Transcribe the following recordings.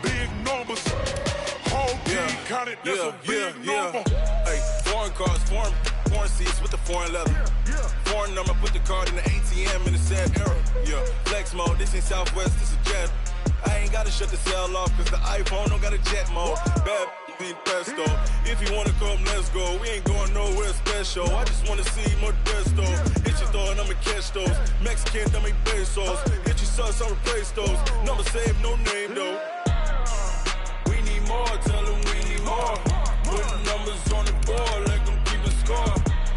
big numbers. Whole team counted, that's a big number. Hey, foreign cars, foreign seats with the foreign leather. Foreign number, put the card in the ATM in the sad era. Yeah, flex mode, this ain't Southwest, this is jet. I ain't gotta shut the cell off, cause the iPhone don't got a jet mode. Bad being pesto. If you wanna come, let's go. We ain't going nowhere special. I just wanna see more desto. Hit your throw and I'ma catch those. Mexican, dummy pesos. Hit your sus, I'll replace those. Number saved, no name though. We need more, tell them we need more. Putting numbers on the board, let them keep a score.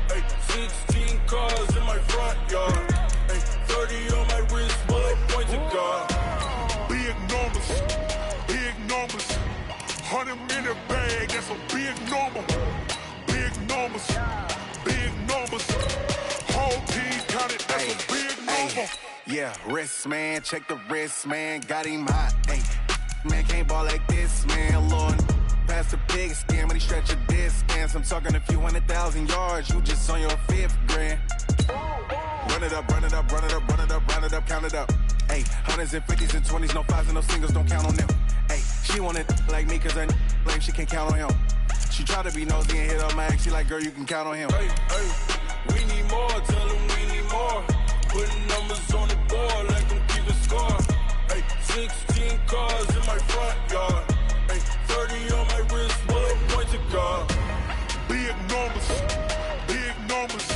Hey, 16 cars in my front yard. Hey, 30 on my wrist, bullet point to God. Big numbers, big numbers. 100 minute bag, that's a big number. Big numbers, big numbers. Whole team counted, that's a big number. Yeah, wrist man, check the wrist man, got him hot. Ay, man can't ball like this, man. Lord, past the pig skin when he stretch a distance. I'm talking a few 100,000 yards, you just on your 5th grand. Run it up, run it up, run it up, run it up, run it up, count it up. Ay, hundreds and 50s and 20s, no 5s and no singles, don't count on them. Ay, she want it like me cause her blame, she can't count on him. She try to be nosy and hit up my ex, she like, girl, you can count on him. Hey, we need more, tell them we need more. Putting numbers on the board, let them keep a score. Hey, 16 cars in my front yard. Hey, 30 on my wrist, bullet point to God. Big numbers, big numbers.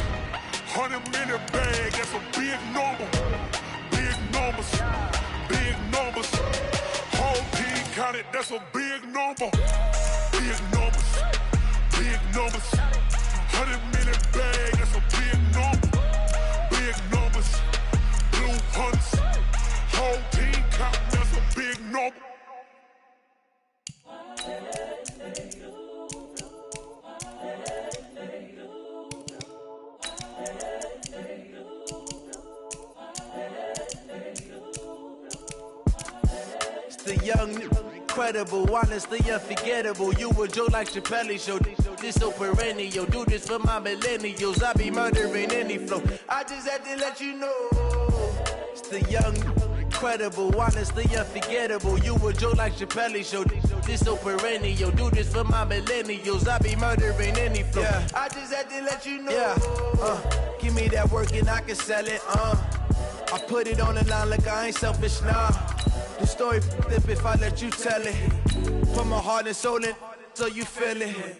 100 minute bag, that's a big number. Big numbers, big numbers. Whole team counted, that's a big number. Big numbers, big numbers. 100 minute bag, that's a big number. Big numbers, blue hunts. Whole team counting, that's a big number. The young, incredible, honestly unforgettable. You a Joe like Chappelle show. This so perennial. Do this for my millennials. I be murdering any flow. I just had to let you know. It's the young, incredible, honestly unforgettable. You a Joe like Chappelle show. This so perennial. Do this for my millennials. I be murdering any flow. Yeah. I just had to let you know. Yeah. Give me that work and I can sell it. I put it on the line like I ain't selfish, nah. The story flip if I let you tell it. Put my heart and soul in so you feel it.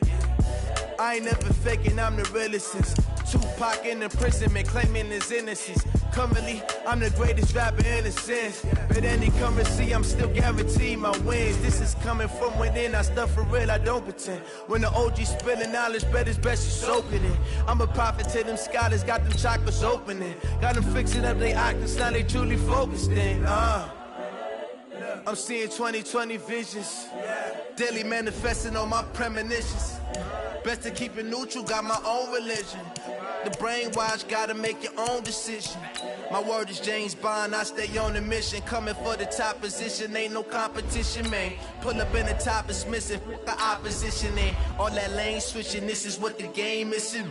I ain't never faking, I'm the realest since Tupac in imprisonment, claiming his innocence. Currently, I'm the greatest rapper in a sense. But any currency, I'm still guaranteed my wins. This is coming from within, I stuff for real, I don't pretend. When the OG spilling knowledge, bet it's best you soak it in. I'm a prophet to them scholars, got them chakras opening. Got them fixing up they octaves, now they truly focused in. I'm seeing 2020 visions, daily manifesting on my premonitions. Best to keep it neutral, got my own religion. The brainwash, gotta make your own decision. My word is James Bond, I stay on the mission. Coming for the top position, ain't no competition, man. Pull up in the top, it's missing, the opposition ain't. All that lane switching, this is what the game missing.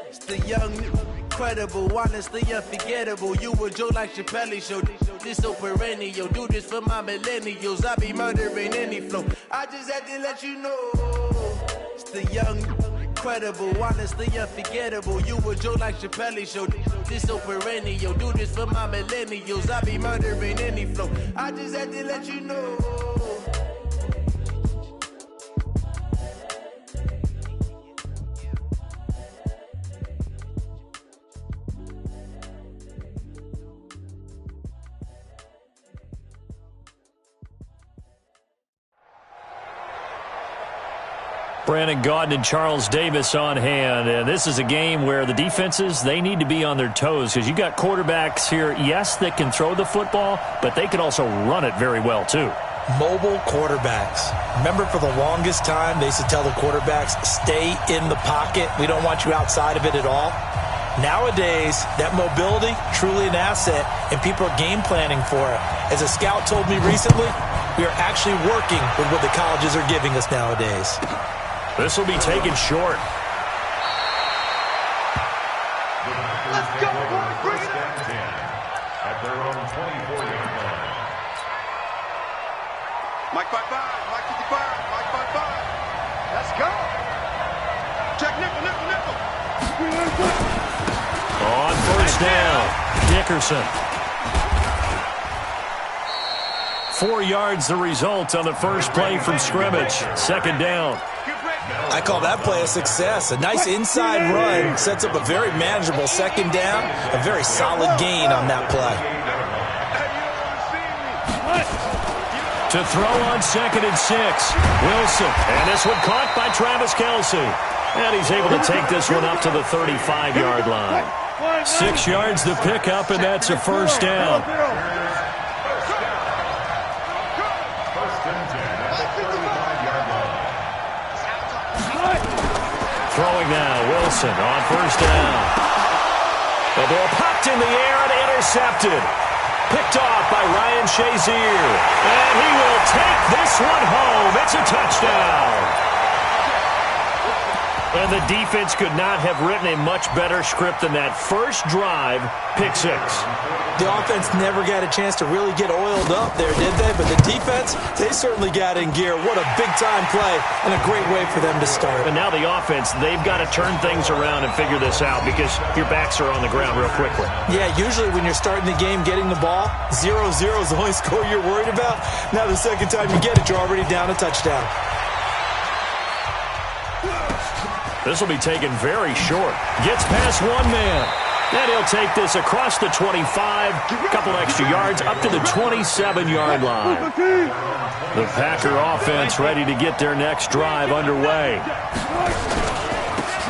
It's the young, incredible, honestly unforgettable. You a Joe like Chappelle show. This so perennial. Do this for my millennials. I be murdering any flow. I just had to let you know. It's the young, incredible, honestly unforgettable. You a Joe like Chappelle show. This so perennial. Do this for my millennials. I be murdering any flow. I just had to let you know. Brandon Gaudin and Charles Davis on hand. And this is a game where the defenses, they need to be on their toes because you got quarterbacks here, yes, that can throw the football, but they can also run it very well, too. Mobile quarterbacks. Remember, for the longest time, they used to tell the quarterbacks, stay in the pocket. We don't want you outside of it at all. Nowadays, that mobility, truly an asset, and people are game planning for it. As a scout told me recently, we are actually working with what the colleges are giving us nowadays. This will be taken short. Let's go, boys. Bring it up. At their own 24-yard line. Mike 55, Mike 55, Mike 55. Let's go. Check nickel, nickel, nickel. On first down, Dickerson. 4 yards the result on the first play from scrimmage. Second down. I call that play a success. A nice inside run sets up a very manageable second down. A very solid gain on that play. To throw on 2nd and 6. Wilson. And this one caught by Travis Kelce. And he's able to take this one up to the 35-yard line. 6 yards to pick up, and that's a first down. Throwing now, Wilson on first down. The ball popped in the air and intercepted. Picked off by Ryan Shazier. And he will take this one home. It's a touchdown. And the defense could not have written a much better script than that first drive, pick 6. The offense never got a chance to really get oiled up there, did they? But the defense, they certainly got in gear. What a big-time play and a great way for them to start. And now the offense, they've got to turn things around and figure this out because your backs are on the ground real quickly. Yeah, usually when you're starting the game getting the ball, 0-0 is the only score you're worried about. Now the second time you get it, you're already down a touchdown. This will be taken very short. Gets past one man. And he'll take this across the 25. A couple extra yards up to the 27-yard line. The Packer offense ready to get their next drive underway.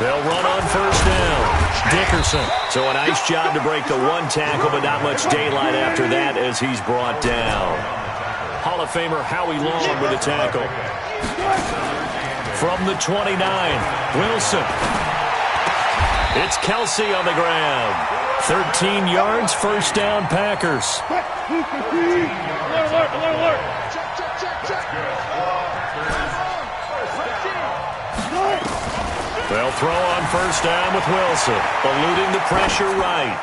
They'll run on first down. Dickerson. So a nice job to break the one tackle, but not much daylight after that as he's brought down. Hall of Famer Howie Long with a tackle. From the 29, Wilson. It's Kelce on the ground. 13 yards, first down, Packers. They'll throw on first down with Wilson, eluding the pressure right.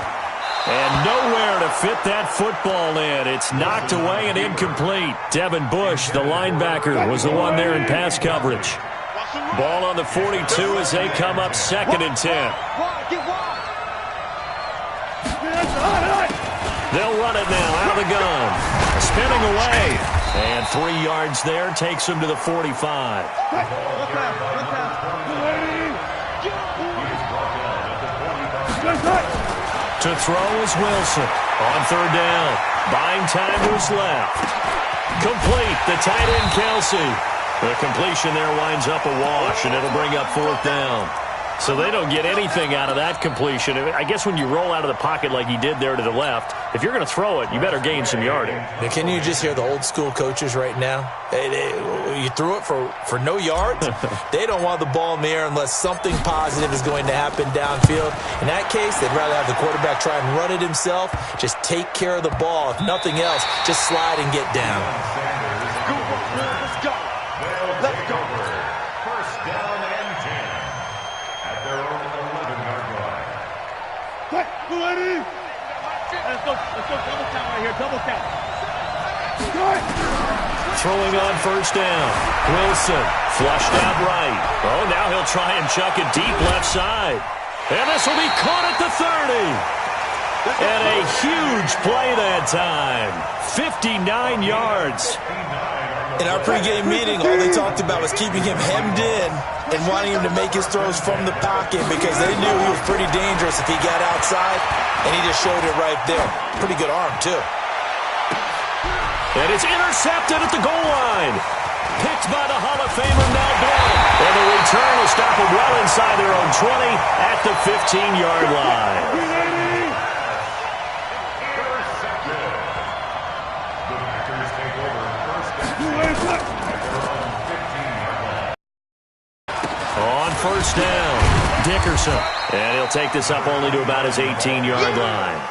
And nowhere to fit that football in. It's knocked away and incomplete. Devin Bush, the linebacker, was the one there in pass coverage. Ball on the 42 as they come up 2nd and 10. They'll run it now out of the gun. Spinning away. And 3 yards there takes him to the 45. To throw is Wilson. On third down. Buying time to his left. Complete. The tight end, Kelce. The completion there winds up a wash, and it'll bring up 4th down. So they don't get anything out of that completion. I guess when you roll out of the pocket like he did there to the left, if you're going to throw it, you better gain some yardage. Now, can you just hear the old school coaches right now? You threw it for no yards? They don't want the ball in the air unless something positive is going to happen downfield. In that case, they'd rather have the quarterback try and run it himself. Just take care of the ball. If nothing else, just slide and get down. Let's go. Let's go. First down and 10 at their own 11-yard line. Let's go double count right here, double count. Throwing on first down. Wilson flushed out right. Oh, now he'll try and chuck it deep left side. And this will be caught at the 30. And a huge play that time. 59 yards. In our pregame meeting, all they talked about was keeping him hemmed in and wanting him to make his throws from the pocket because they knew he was pretty dangerous if he got outside, and he just showed it right there. Pretty good arm, too. And it's intercepted at the goal line. Picked by the Hall of Famer Mel Blount. And the return will stop him well inside their own 20 at the 15-yard line. On first down, Dickerson. And he'll take this up only to about his 18-yard line.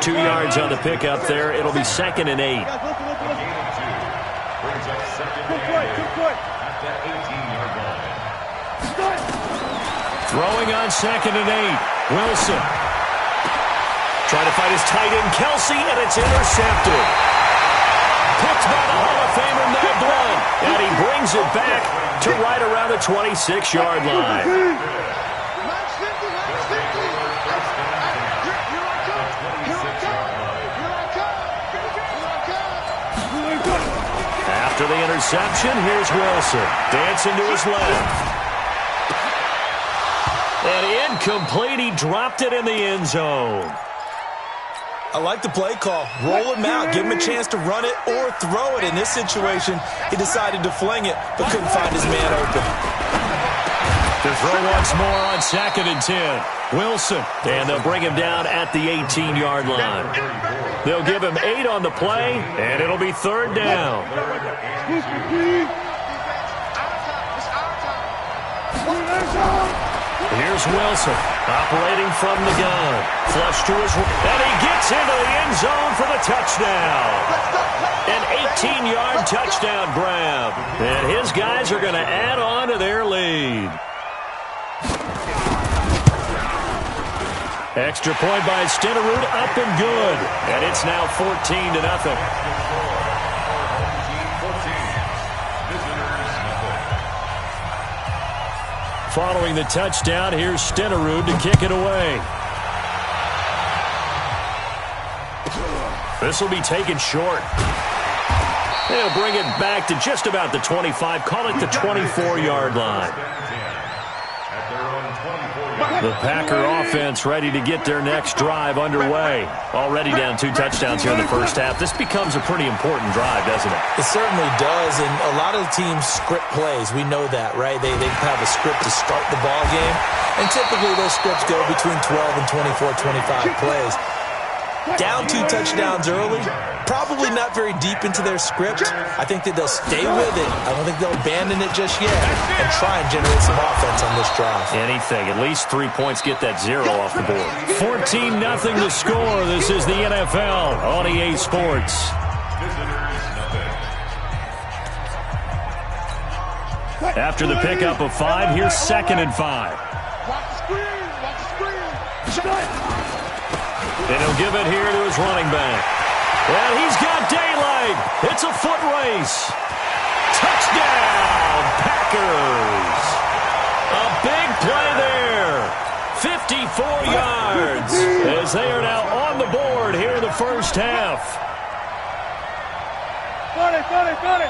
2 yards on the pickup there. It'll be 2nd and 8. Throwing on 2nd and 8. Wilson. Trying to fight his tight end, Kelce, and it's intercepted. Picked by the Hall of Famer to right around the 26-yard line. After the interception, here's Wilson. Dancing to his left. And incomplete. He dropped it in the end zone. I like the play call. Roll him out. Give him a chance to run it or throw it. In this situation, he decided to fling it, but couldn't find his man open. To throw once more on 2nd and 10. Wilson. And they'll bring him down at the 18-yard line. They'll give him 8 on the play, and it'll be 3rd down. Here's Wilson, operating from the gun. Flush to his right, and he gets into the end zone for the touchdown. An 18-yard touchdown grab. And his guys are going to add on to their lead. Extra point by Stenerud, up and good. And it's now 14-0. Following the touchdown, here's Stenerud to kick it away. This will be taken short. They'll bring it back to just about the 25, call it the 24-yard line. The Packer offense ready to get their next drive underway. Already down 2 touchdowns here in the first half. This becomes a pretty important drive, doesn't it? It certainly does, and a lot of the teams script plays. We know that, right? They have a script to start the ball game, and typically those scripts go between 12 and 24, 25 plays. Down 2 touchdowns early, probably not very deep into their script. I think that they'll stay with it. I don't think they'll abandon it just yet and try and generate some offense on this drive. Anything. At least 3 points, get that 0 off the board. 14-0 to score. This is the NFL on EA Sports. After the pickup of 5, here's 2nd and 5. Watch the screen. Watch the screen. And he'll give it here to his running back. And he's got daylight. It's a foot race. Touchdown, Packers. A big play there. 54 yards as they are now on the board here in the first half. Got it. 55.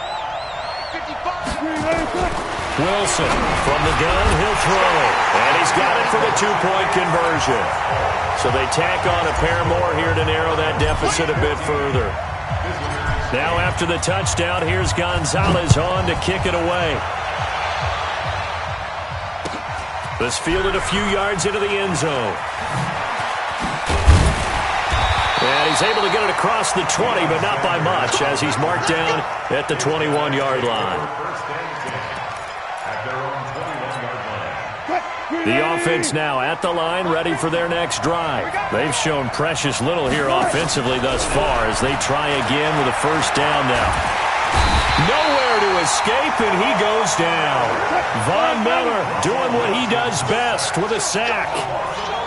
Wilson from the gun, he'll throw. And he's got it for the 2-point conversion. So they tack on a pair more here to narrow that deficit a bit further. Now after the touchdown, here's Gonzalez on to kick it away. This fielded a few yards into the end zone. And he's able to get it across the 20, but not by much, as he's marked down at the 21-yard line. The offense now at the line, ready for their next drive. They've shown precious little here offensively thus far as they try again with a first down now. Nowhere to escape, and he goes down. Von Miller doing what he does best with a sack.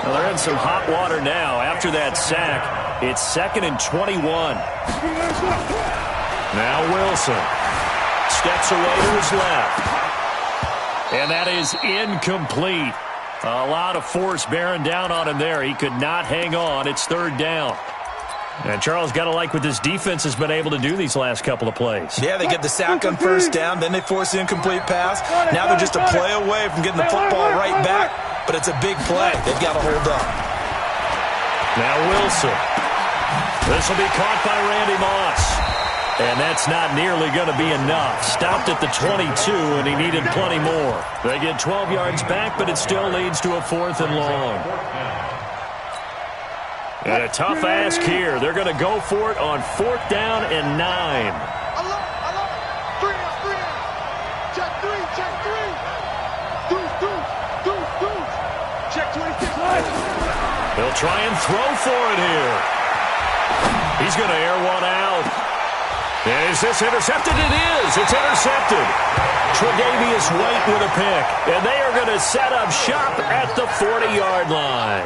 Well, they're in some hot water now. After that sack, it's 2nd and 21. Now Wilson steps away to his left. And that is incomplete. A lot of force bearing down on him there. He could not hang on. It's 3rd down. And Charles, got to like what this defense has been able to do these last couple of plays. Yeah, they get the sack on first down, then they force the incomplete pass. Now they're just a play away from getting the football right back, but it's a big play. They've got to hold up. Now Wilson. This will be caught by Randy Moss. And that's not nearly going to be enough. Stopped at the 22, and he needed plenty more. They get 12 yards back, but it still leads to a 4th and long. And a tough ask here. They're going to go for it on 4th down and 9. Three out. Check 3. Deuce. Check 26. They'll try and throw for it here. He's going to air one out. And is this intercepted? It is. It's intercepted. Tre'Davious White with a pick. And they are going to set up shop at the 40-yard line.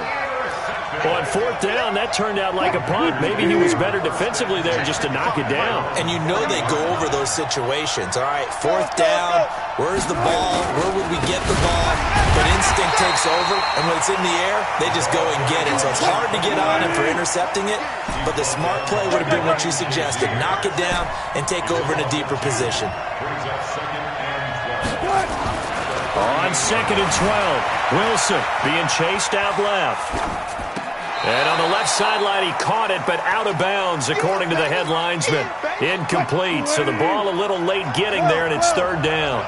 On fourth down, that turned out like a punt. Maybe he was better defensively there just to knock it down. And you know they go over those situations. All right, fourth down, where's the ball? Where would we get the ball? But instinct takes over, and when it's in the air, they just go and get it. So it's hard to get on him for intercepting it, but the smart play would have been what you suggested. Knock it down and take over in a deeper position. On 2nd and 12, Wilson being chased out left. And on the left sideline, he caught it, but out of bounds, according to the head linesman. Incomplete, so the ball a little late getting there, and it's third down.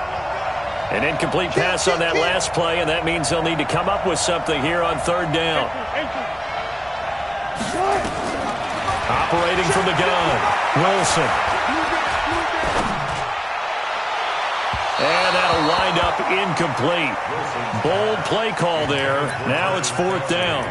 An incomplete pass on that last play, and that means they'll need to come up with something here on third down. Operating from the gun, Wilson. And that'll wind up incomplete. Bold play call there. Now it's fourth down.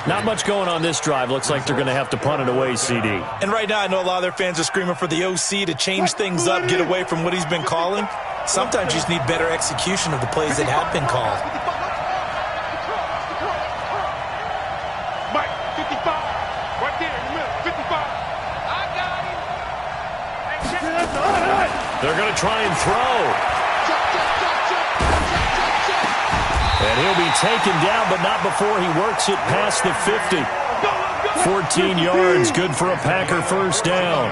Not much going on this drive. Looks like they're going to have to punt it away, CD. And right now, I know a lot of their fans are screaming for the OC to change things up, get away from what he's been calling. Sometimes you just need better execution of the plays that have been called. Mike, 55. Right there in the middle, 55. I got him. They're going to try and throw. And he'll be taken down, but not before he works it past the 50. 14 yards, good for a Packer first down.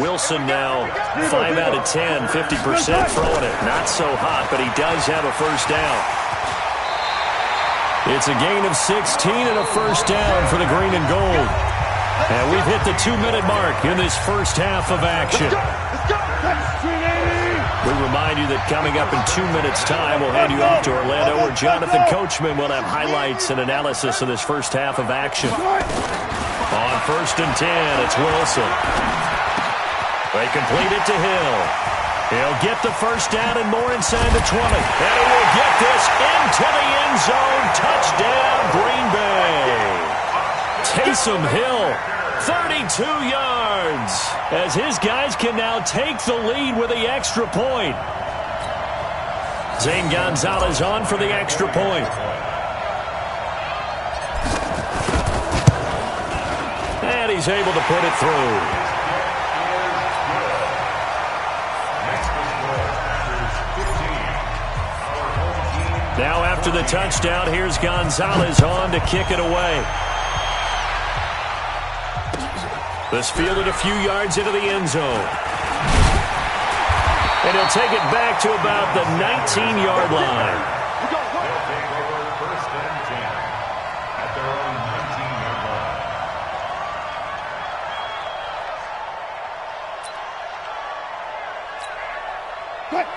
Wilson now 5 out of 10, 50% throwing it. Not so hot, but he does have a first down. It's a gain of 16 and a first down for the green and gold. And we've hit the 2-minute mark in this first half of action. We remind you that coming up in 2 minutes' time, we'll hand you off to Orlando, where Jonathan Coachman will have highlights and analysis of this first half of action. On 1st and 10, it's Wilson. They complete it to Hill. He'll get the first down and more inside the 20. And he will get this into the end zone. Touchdown, Green Bay. Taysom Hill, 32 yards, as his guys can now take the lead with the extra point. Zane Gonzalez on for the extra point. And he's able to put it through. Now after the touchdown, here's Gonzalez on to kick it away. This fielded a few yards into the end zone. And he'll take it back to about the 19-yard line.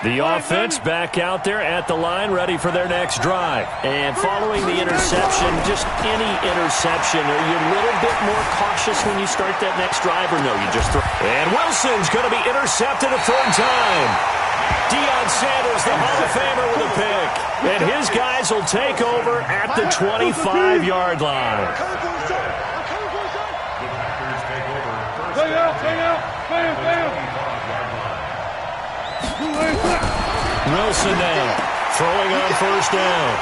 The offense back out there at the line, ready for their next drive. And following the interception, just any interception, are you a little bit more cautious when you start that next drive, or no, you just throw? And Wilson's going to be intercepted a third time. Deion Sanders, the Hall of Famer, with a pick. And his guys will take over at the 25-yard line. Wilson now throwing on first down.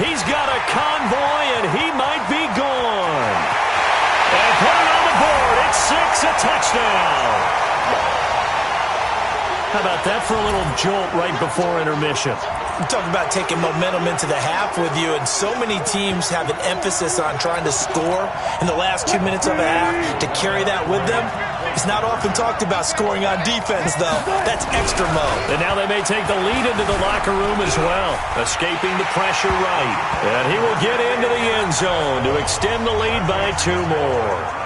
He's got a convoy, and he might be gone. And putting on the board, it's 6, a touchdown. How about that for a little jolt right before intermission? I'm talking about taking momentum into the half with you, and so many teams have an emphasis on trying to score in the last 2 minutes of a half. To carry that with them, it's not often talked about scoring on defense, though. That's extra mode. And now they may take the lead into the locker room as well, escaping the pressure right. And he will get into the end zone to extend the lead by 2 more.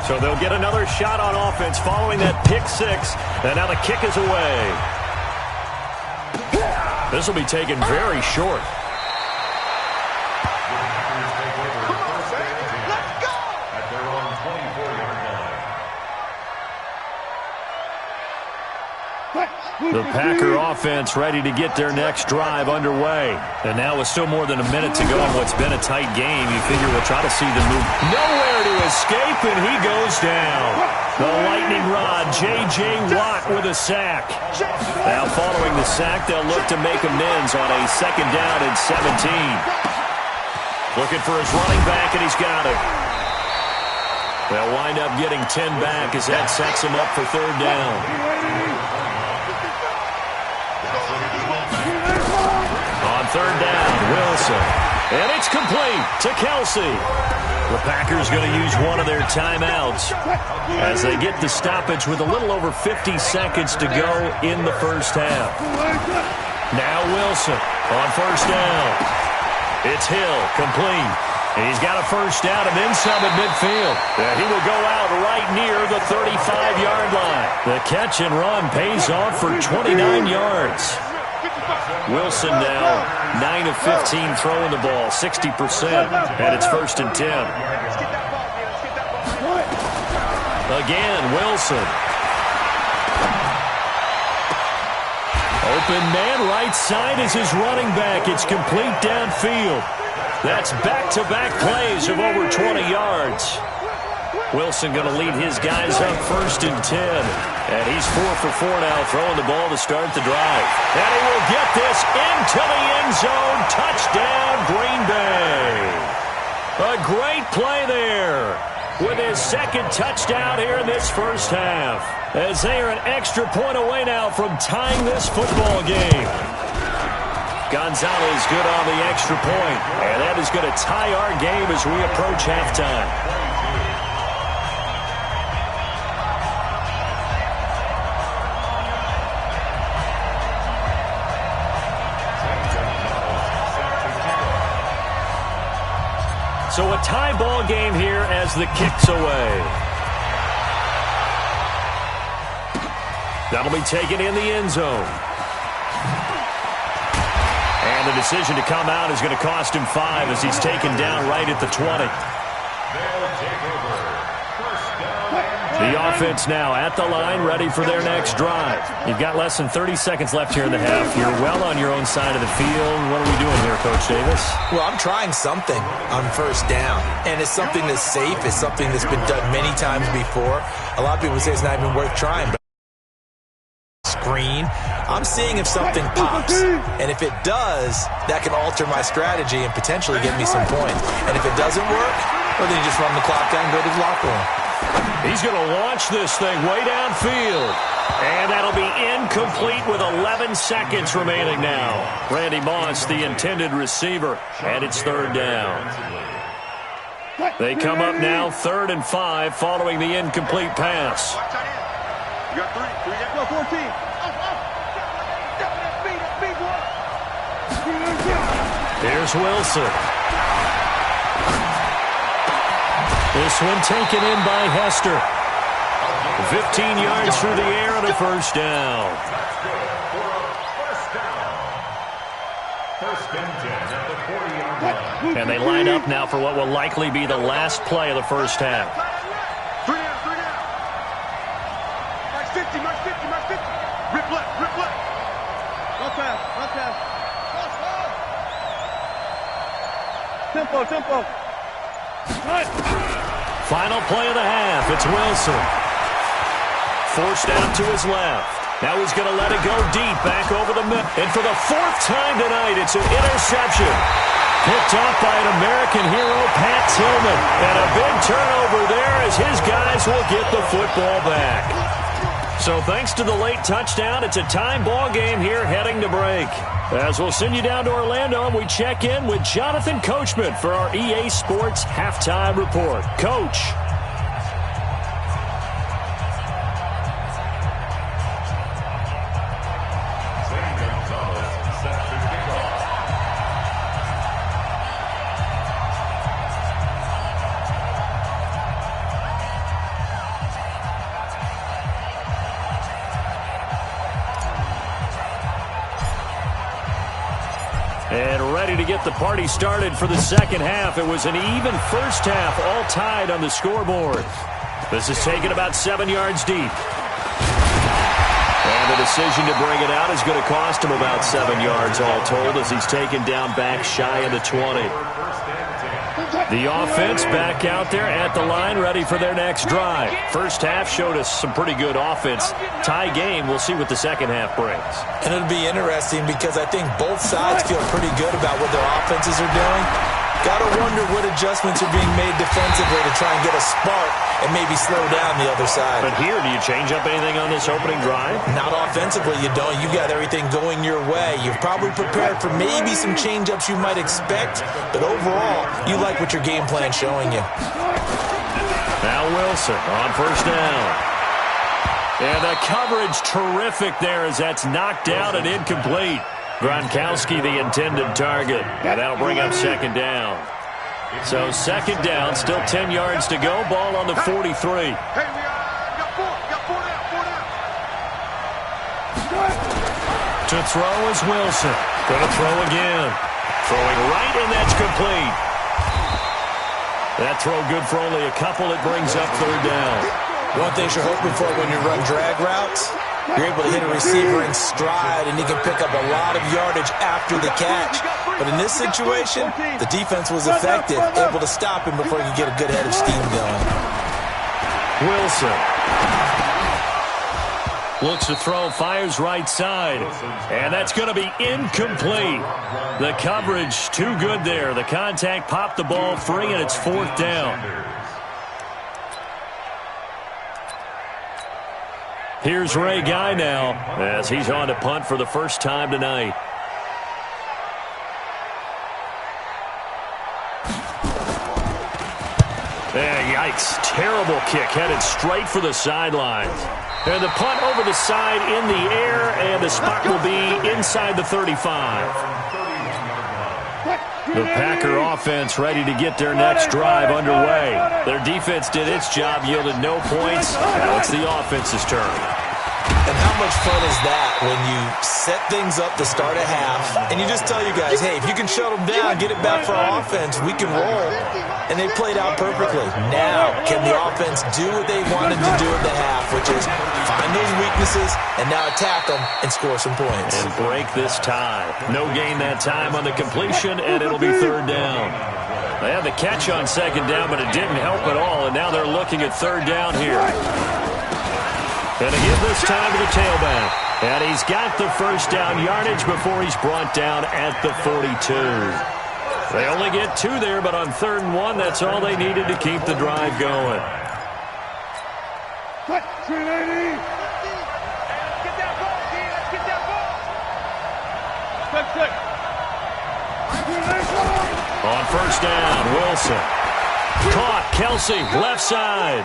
So they'll get another shot on offense following that pick 6. And now the kick is away. This will be taken very short. Let's go! The Packer offense ready to get their next drive underway. And now with still more than a minute to go in what's been a tight game, you figure we'll try to see them move. Nowhere to escape, and he goes down. The lightning rod, J.J. Watt with a sack. Now following the sack, they'll look to make amends on a 2nd down and 17. Looking for his running back, and he's got it. They'll wind up getting 10 back as that sets him up for 3rd down. On 3rd down, Wilson. And it's complete to Kelsey. The Packers going to use one of their timeouts as they get the stoppage with a little over 50 seconds to go in the first half. Now Wilson on 1st down. It's Hill, complete. And he's got a 1st down and then some at midfield. And he will go out right near the 35-yard line. The catch and run pays off for 29 yards. Wilson now 9 of 15 throwing the ball, 60%, and it's 1st and 10. Again, Wilson. Open man, right side is his running back. It's complete downfield. That's back-to-back plays of over 20 yards. Wilson going to lead his guys up 1st and 10. And he's 4 for 4 now, throwing the ball to start the drive. And he will get this into the end zone. Touchdown, Green Bay. A great play there with his 2nd touchdown here in this first half. As they are an extra point away now from tying this football game. Gonzalez good on the extra point. And that is going to tie our game as we approach halftime. So a tie ball game here as the kick's away. That'll be taken in the end zone. And the decision to come out is going to cost him 5 as he's taken down right at the 20. The offense now at the line, ready for their next drive. You've got less than 30 seconds left here in the half. You're well on your own side of the field. What are we doing here, Coach Davis? Well, I'm trying something on 1st down, and it's something that's safe. It's something that's been done many times before. A lot of people say it's not even worth trying, but screen. I'm seeing if something pops, and if it does, that can alter my strategy and potentially get me some points. And if it doesn't work, well, then you just run the clock down and go to the locker room. He's going to launch this thing way downfield. And that'll be incomplete with 11 seconds remaining now. Randy Moss, the intended receiver, and it's 3rd down. They come up now 3rd and 5 following the incomplete pass. You got 3. 14. Here's Wilson. This one taken in by Hester. 15 yards through the air and a 1st down. And they line up now for what will likely be the last play of the first half. 3 down. Mark 50. Rip left. Run fast. Tempo. Final play of the half. It's Wilson. Forced out to his left. Now he's going to let it go deep back over the middle. And for the 4th time tonight, it's an interception. Picked off by an American hero, Pat Tillman. And a big turnover there as his guys will get the football back. So thanks to the late touchdown, it's a time ball game here heading to break. As we'll send you down to Orlando, and we check in with Jonathan Coachman for our EA Sports Halftime Report. Coach. And ready to get the party started for the second half. It was an even first half, all tied on the scoreboard. This is taken about 7 yards deep. And the decision to bring it out is going to cost him about 7 yards all told as he's taken down back shy of the 20. The offense back out there at the line, ready for their next drive. First half showed us some pretty good offense. Tie game, we'll see what the second half brings. And it'll be interesting because I think both sides feel pretty good about what their offenses are doing. Got to wonder what adjustments are being made defensively to try and get a spark and maybe slow down the other side. But here, do you change up anything on this opening drive? Not offensively, you don't. You got everything going your way. You've probably prepared for maybe some change-ups you might expect, but overall, you like what your game plan's showing you. Now Wilson on first down. And the coverage terrific there as that's knocked out and incomplete. Gronkowski the intended target, and that'll bring up second down. So second down, still 10 yards to go, ball on the 43. Hey, we got four down. To throw is Wilson. Going to throw again. Throwing right, and that's complete. That throw good for only a couple. It brings up third down. One thing you're hoping for when you run drag routes, you're able to hit a receiver in stride, and he can pick up a lot of yardage after the catch. But in this situation, the defense was effective, able to stop him before he could get a good head of steam going. Wilson looks to throw, fires right side, and that's going to be incomplete. The coverage too good there. The contact popped the ball free, and it's fourth down. Here's Ray Guy now as he's on to punt for the first time tonight. Yikes. Terrible kick headed straight for the sidelines. And the punt over the side in the air, and the spot will be inside the 35. The Packer offense ready to get their next drive underway. Their defense did its job, yielded no points. Now it's the offense's turn. And how much fun is that when you set things up to start a half, and you just tell you guys, hey, if you can shut them down, get it back for our offense, we can roll. And they played out perfectly. Now, can the offense do what they wanted to do at the half, which is find those weaknesses and now attack them and score some points. And break this tie. No gain that time on the completion, and it'll be third down. They had the catch on second down, but it didn't help at all, and now they're looking at third down here. And to give this time to the tailback. And he's got the first down yardage before he's brought down at the 42. They only get two there, but on 3rd and 1, that's all they needed to keep the drive going. Cut, 380. On first down, Wilson. Caught, Kelsey, left side.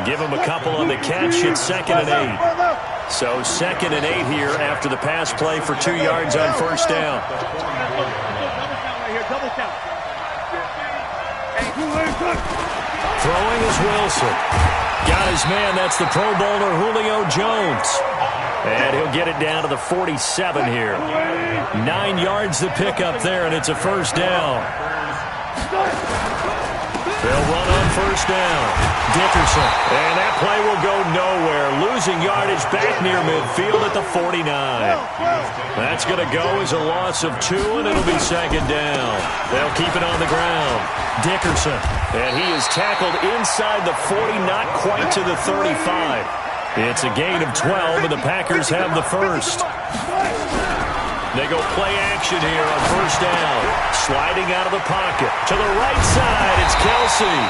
Give him a couple on the catch. It's 2nd and 8. So 2nd and 8 here after the pass play for 2 yards on first down. Throwing is Wilson. Got his man. That's the Pro Bowler Julio Jones. And he'll get it down to the 47 here. 9 yards to pick up there, and it's a first down. They'll run on first down. Dickerson. And that play will go nowhere. Losing yardage back near midfield at the 49. That's going to go as a loss of 2, and it'll be 2nd down. They'll keep it on the ground. Dickerson. And he is tackled inside the 40, not quite to the 35. It's a gain of 12, and the Packers have the first. They go play action here on first down. Sliding out of the pocket. To the right side, it's Kelsey.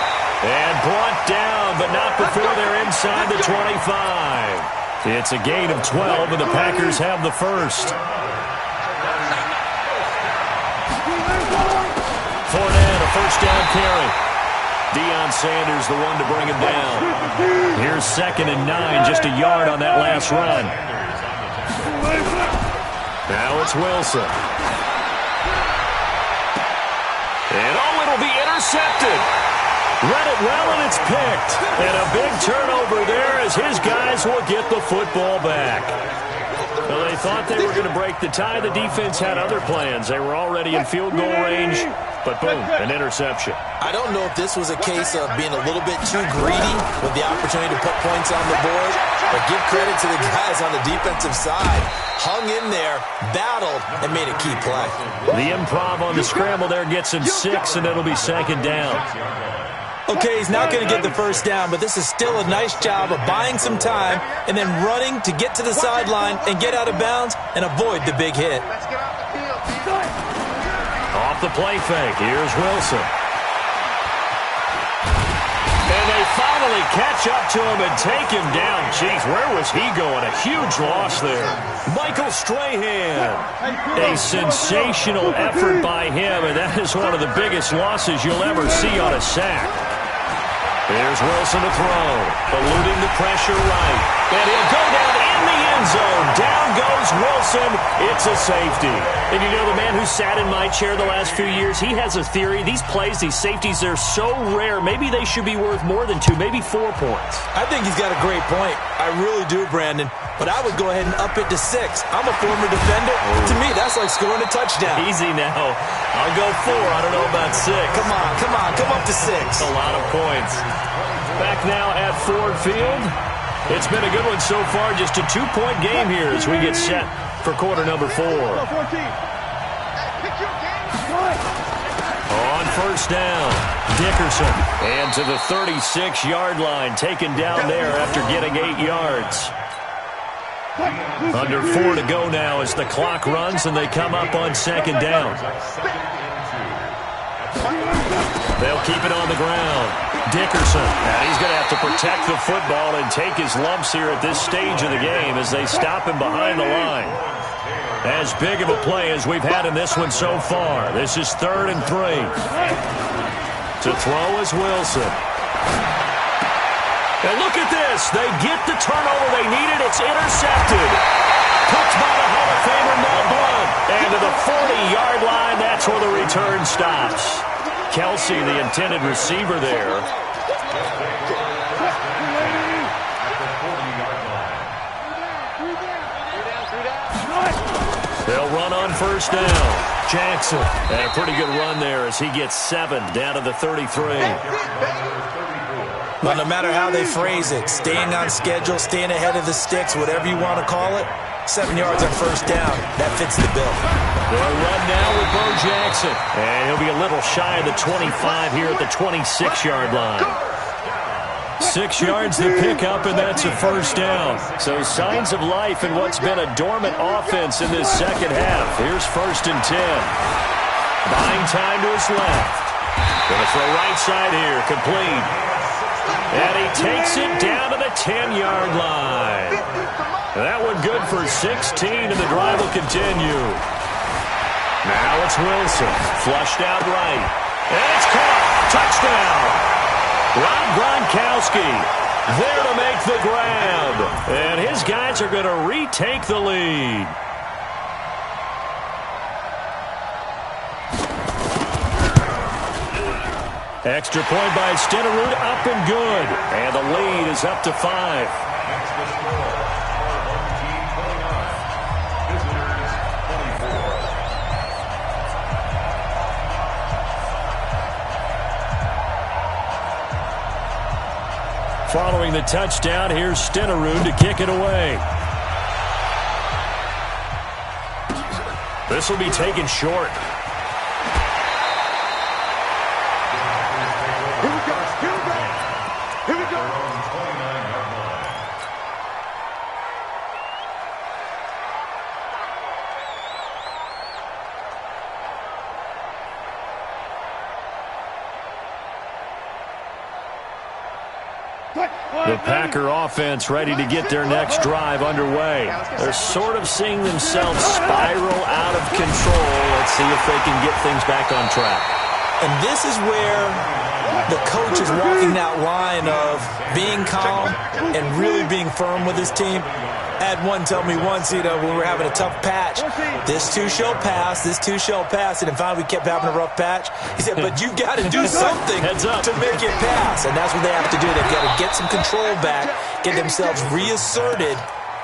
And brought down, but not before they're inside the 25. It's a gain of 12, and the Packers have the first. Fournette, a first down carry. Deion Sanders, the one to bring him down. Here's 2nd and 9, just a yard on that last run. Now it's Wilson. And it'll be intercepted. Read it well, and it's picked. And a big turnover there as his guys will get the football back. Well, they thought they were going to break the tie. The defense had other plans. They were already in field goal range, but boom, an interception. I don't know if this was a case of being a little bit too greedy with the opportunity to put points on the board, but give credit to the guys on the defensive side. Hung in there, battled, and made a key play. The improv on the scramble there gets him 6, and it'll be second down. Okay, he's not going to get the first down, but this is still a nice job of buying some time and then running to get to the sideline and get out of bounds and avoid the big hit. Let's get off the field. Off the play fake, here's Wilson. And they finally catch up to him and take him down. Jeez, where was he going? A huge loss there. Michael Strahan. A sensational effort by him, and that is one of the biggest losses you'll ever see on a sack. Here's Wilson to throw. Eluding the pressure right. And he'll go down in the end zone. Down goes Wilson. It's a safety. And you know, the man who sat in my chair the last few years, he has a theory. These plays, these safeties, they're so rare. Maybe they should be worth more than 2, maybe 4 points. I think he's got a great point. I really do, Brandon. But I would go ahead and up it to 6. I'm a former defender. To me, that's like scoring a touchdown. Easy now. I'll go 4. I don't know about 6. Come on. Come up to 6. A lot of points. Back now at Ford Field. It's been a good one so far. Just a 2-point game here as we get set for quarter number 4. On first down, Dickerson. And to the 36-yard line, taken down there after getting 8 yards. Under 4 to go now as the clock runs and they come up on second down. They'll keep it on the ground. Dickerson, and he's going to have to protect the football and take his lumps here at this stage of the game as they stop him behind the line. As big of a play as we've had in this one so far. This is 3rd and 3. To throw is Wilson. And look at this. They get the turnover they needed. It's intercepted. Picked by the Hall of Famer Mel Blount. And to the 40-yard line, that's where the return stops. Kelsey, the intended receiver there. They'll run on first down. Jackson, and a pretty good run there as he gets 7 down to the 33. But no matter how they phrase it, staying on schedule, staying ahead of the sticks, whatever you want to call it, 7 yards on first down, that fits the bill. They'll run now with Bo Jackson. And he'll be a little shy of the 25 here at the 26-yard line. 6 yards to pick up, and that's a first down. So signs of life in what's been a dormant offense in this second half. Here's 1st and 10. Buying time to his left. Going to throw right side here, complete. And he takes it down to the 10-yard line. That one good for 16, and the drive will continue. Now it's Wilson, flushed out right. And it's caught. Touchdown. Rob Gronkowski there to make the grab. And his guys are going to retake the lead. Extra point by Stenerud, up and good. And the lead is up to 5. Following the touchdown, here's Stenerud to kick it away. This will be taken short. Here we go. The Packer offense ready to get their next drive underway. They're sort of seeing themselves spiral out of control. Let's see if they can get things back on track. And this is where the coach is walking that line of being calm and really being firm with his team. I had one tell me once, when we were having a tough patch, this too shall pass, this too shall pass, and finally we kept having a rough patch. He said, but you've got to do something to make it pass, and that's what they have to do. They've got to get some control back, get themselves reasserted,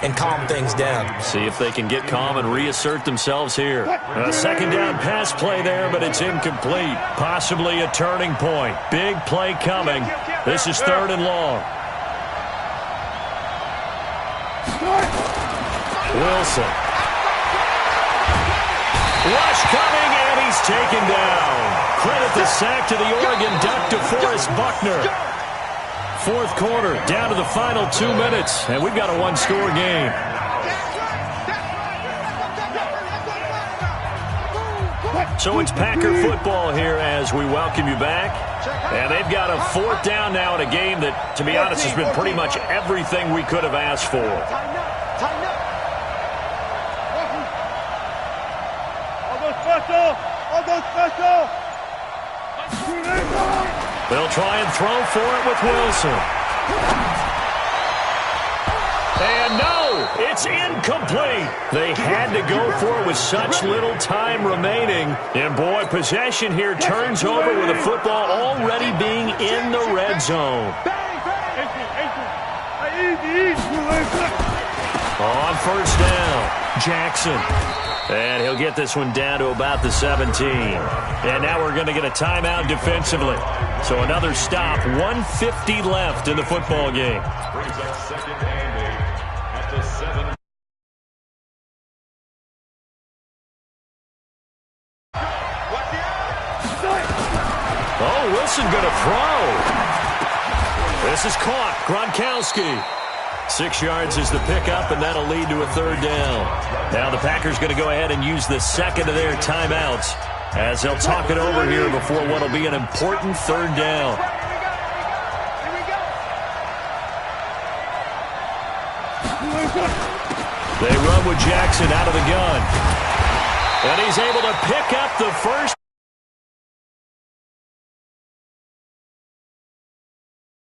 and calm things down. See if they can get calm and reassert themselves here. A second down pass play there, but it's incomplete. Possibly a turning point. Big play coming. This is 3rd and long. Wilson. Rush coming, and he's taken down. Credit the sack to the Oregon Duck, DeForest Buckner. 4th quarter, down to the final 2 minutes, and we've got a one-score game. So it's Packer football here as we welcome you back. And they've got a 4th down now in a game that, to be honest, has been pretty much everything we could have asked for. They'll try and throw for it with Wilson. And no, it's incomplete. They had to go for it with such little time remaining. And boy, possession here turns over with the football already being in the red zone. On 1st down, Jackson. And he'll get this one down to about the 17. And now we're going to get a timeout defensively. So another stop, 1:50 left in the football game. Brings up 2nd and 8 at the 7. Oh, Wilson going to throw. This is caught. Gronkowski. 6 yards is the pickup, and that'll lead to a 3rd down. Now the Packers going to go ahead and use the second of their timeouts as they'll talk it over here before what will be an important 3rd down. They run with Jackson out of the gun. And he's able to pick up the first.